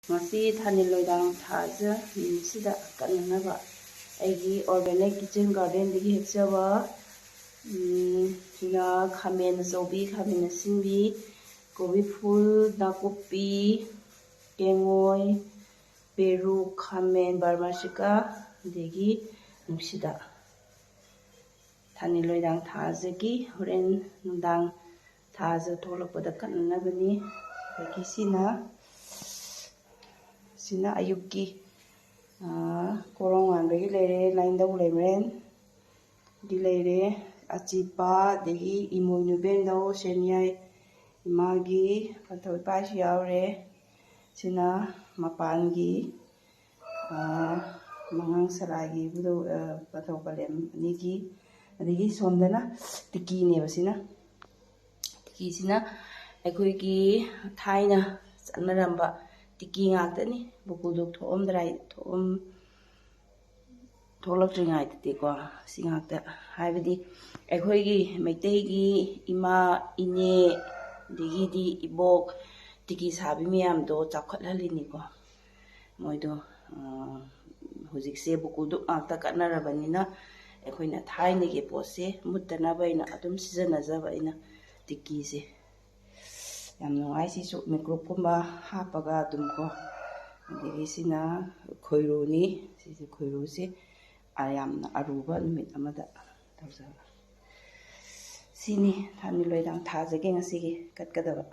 ꯉꯁꯤ ꯊꯥꯅꯤꯜꯂꯣꯏꯗꯥꯡ ꯊꯥꯁꯦ ꯅꯨꯃꯤꯠꯁꯤꯗ ꯀꯠꯅꯅꯕ ꯑꯩꯒꯤ ꯑꯣꯔꯒꯥꯅꯤꯛ ꯀꯤꯆꯟ ꯒꯥꯔꯗꯦꯟꯗꯒꯤ ꯍꯦꯛꯆꯕ ꯁꯤꯅ ꯈꯥꯃꯦꯟ ꯑꯆꯧꯕꯤ, ꯈꯥꯃꯦꯟ ꯑꯁꯤꯟꯕꯤ, ꯀꯣꯕꯤ ꯐꯨꯜ, ꯅꯥꯀꯨꯞꯄꯤ, ꯀꯦꯡꯉꯣꯏ, ꯄꯦꯔꯨꯛ, ꯈꯥꯃꯦꯟ ꯕꯔꯃꯥꯁꯤꯀꯥ, ꯑꯗꯒꯤ ꯅꯨꯡꯁꯤꯗꯥꯛ. ꯊꯥꯅꯤꯜꯂꯣꯏꯗꯥꯡ ꯊꯥꯁꯤꯒꯤ ꯍꯣꯔꯦꯟ ꯅꯨꯡꯗꯥꯡ ꯊꯥꯁꯦ ꯊꯣꯛꯂꯛꯄꯗ ꯀꯠꯅꯅꯕꯅꯤ. ꯑꯗꯒꯤ ꯁꯤꯅ ꯑꯌꯨꯛꯀꯤ ꯀꯣꯔꯣꯡ ꯉꯥꯟꯕꯒꯤ ꯂꯩꯔꯦ, ꯂꯥꯏꯟꯙꯧ ꯂꯩꯃꯔꯦꯟ ꯗꯤ ꯂꯩꯔꯦ, ꯑꯆꯤꯄꯥ, ꯑꯗꯒꯤ ꯏꯃꯣꯏꯅꯨ ꯏꯕꯦꯟꯙꯧ, ꯁꯦꯟꯌꯥꯏ ꯏꯃꯥꯒꯤ ꯄꯟꯊꯧ ꯏꯄꯥꯁꯨ ꯌꯥꯎꯔꯦ. ꯁꯤꯅ ꯃꯄꯥꯟꯒꯤ ꯃꯉꯥꯡ ꯁꯂꯥꯏꯒꯤ ꯏꯕꯨꯙꯧ ꯄꯟꯊꯧ ꯄꯂꯦꯝ ꯑꯅꯤꯒꯤ. ꯑꯗꯒꯤ ꯁꯣꯝꯗꯅ ꯇꯤꯀꯤꯅꯦꯕ. ꯇꯤꯀꯤꯁꯤꯅ ꯑꯩꯈꯣꯏꯒꯤ ꯊꯥꯏꯅ ꯆꯠꯅꯔꯝꯕ ꯇꯤꯀꯤ ꯉꯥꯛꯇꯅꯤ. ꯕꯨꯀꯨꯜꯗꯨ ꯊꯣꯛꯂꯛꯇ꯭ꯔꯤꯉꯩꯗꯗꯤꯀꯣ ꯁꯤ ꯉꯥꯛꯇ, ꯍꯥꯏꯕꯗꯤ ꯑꯩꯈꯣꯏꯒꯤ ꯃꯩꯇꯩꯒꯤ ꯏꯃꯥ ꯏꯅꯦ ꯑꯗꯒꯤꯗꯤ ꯏꯕꯣꯛ ꯇꯤꯀꯤ ꯁꯥꯕꯤ ꯃꯌꯥꯝꯗꯣ ꯆꯥꯎꯈꯠꯍꯜꯂꯤꯅꯤꯀꯣ. ꯃꯣꯏꯗꯣ ꯍꯧꯖꯤꯛꯁꯦ ꯕꯨꯀꯨꯜꯗꯨ ꯉꯥꯛꯇ ꯀꯠꯅꯔꯕꯅꯤꯅ ꯑꯩꯈꯣꯏꯅ ꯊꯥꯏꯅꯒꯤ ꯄꯣꯠꯁꯦ ꯃꯨꯠꯇꯅꯕ ꯑꯩꯅ ꯑꯗꯨꯝ ꯁꯤꯖꯤꯟꯅꯖꯕ ꯑꯩꯅ ꯇꯤꯀꯤꯁꯦ. ꯌꯥꯝ ꯅꯨꯡꯉꯥꯏ. ꯁꯤꯁꯨ ꯃꯤꯀ꯭ꯔꯣꯞꯀꯨꯝꯕ ꯍꯥꯞꯄꯒ ꯑꯗꯨꯝꯀꯣ. ꯑꯗꯒꯤ ꯁꯤꯅ ꯈꯣꯏꯔꯨꯅꯤ. ꯁꯤꯁꯦ ꯈꯣꯏꯔꯨꯁꯦ ꯌꯥꯝꯅ ꯑꯔꯨꯕ ꯅꯨꯃꯤꯠ ꯑꯃꯗ ꯇꯧꯖꯕ. ꯁꯤꯅꯤ ꯊꯥꯅꯤꯜꯂꯣꯏꯗꯥꯡ ꯊꯥꯖꯒꯤ ꯉꯁꯤꯒꯤ ꯀꯠꯀꯗꯕ.